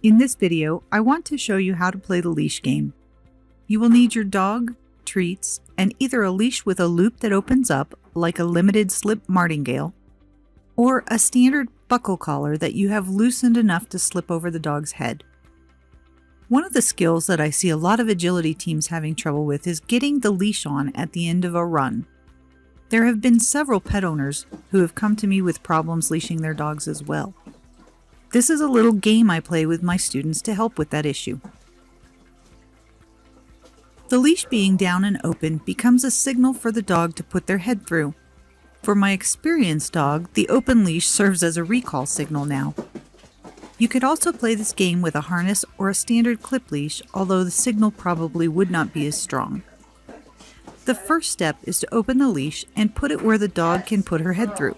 In this video, I want to show you how to play the leash game. You will need your dog, treats, and either a leash with a loop that opens up, like a limited slip martingale, or a standard buckle collar that you have loosened enough to slip over the dog's head. One of the skills that I see a lot of agility teams having trouble with is getting the leash on at the end of a run. There have been several pet owners who have come to me with problems leashing their dogs as well. This is a little game I play with my students to help with that issue. The leash being down and open becomes a signal for the dog to put their head through. For my experienced dog, the open leash serves as a recall signal now. You could also play this game with a harness or a standard clip leash, although the signal probably would not be as strong. The first step is to open the leash and put it where the dog can put her head through.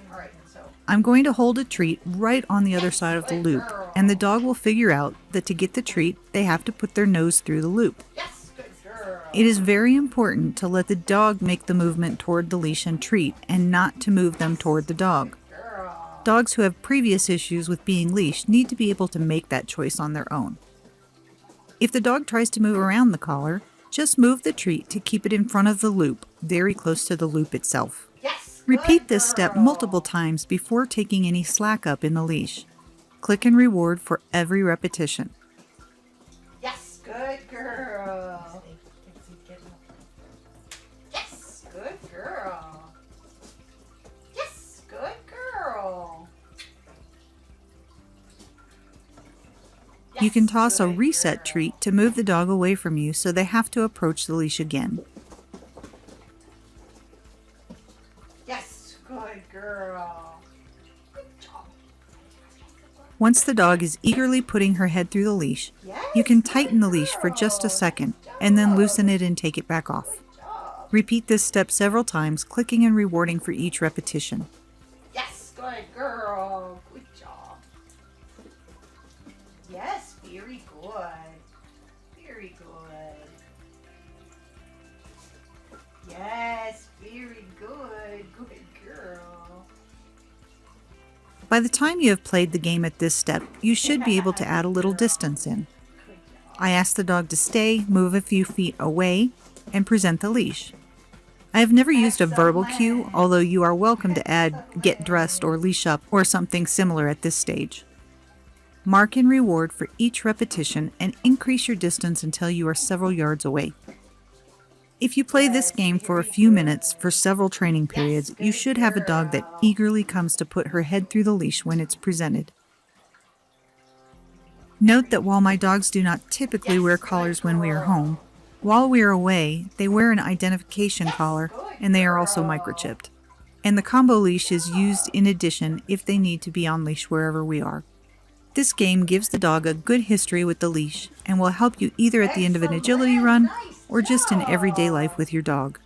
I'm going to hold a treat right on the other side of the loop, and the dog will figure out that to get the treat, they have to put their nose through the loop. It is very important to let the dog make the movement toward the leash and treat, and not to move them toward the dog. Dogs who have previous issues with being leashed need to be able to make that choice on their own. If the dog tries to move around the collar, just move the treat to keep it in front of the loop, very close to the loop itself. Repeat this step multiple times before taking any slack up in the leash. Click and reward for every repetition. Yes, good girl. Yes, good girl. Yes, good girl. You can toss a reset treat to move the dog away from you so they have to approach the leash again. Yes, good girl. Good job. Once the dog is eagerly putting her head through the leash, you can tighten the leash for just a second and then loosen it and take it back off. Repeat this step several times, clicking and rewarding for each repetition. Yes, good girl. Good job. Yes, very good. Very good. Yes, very good. Good girl. By the time you have played the game at this step, you should be able to add a little distance in. I ask the dog to stay, move a few feet away, and present the leash. I have never used a verbal cue, although you are welcome to add get dressed or leash up or something similar at this stage. Mark and reward for each repetition and increase your distance until you are several yards away. If you play this game for a few minutes for several training periods, you should have a dog that eagerly comes to put her head through the leash when it's presented. Note that while my dogs do not typically wear collars when we are home, while we are away, they wear an identification collar and they are also microchipped. And the combo leash is used in addition if they need to be on leash wherever we are. This game gives the dog a good history with the leash and will help you either at the end of an agility run or just in everyday life with your dog.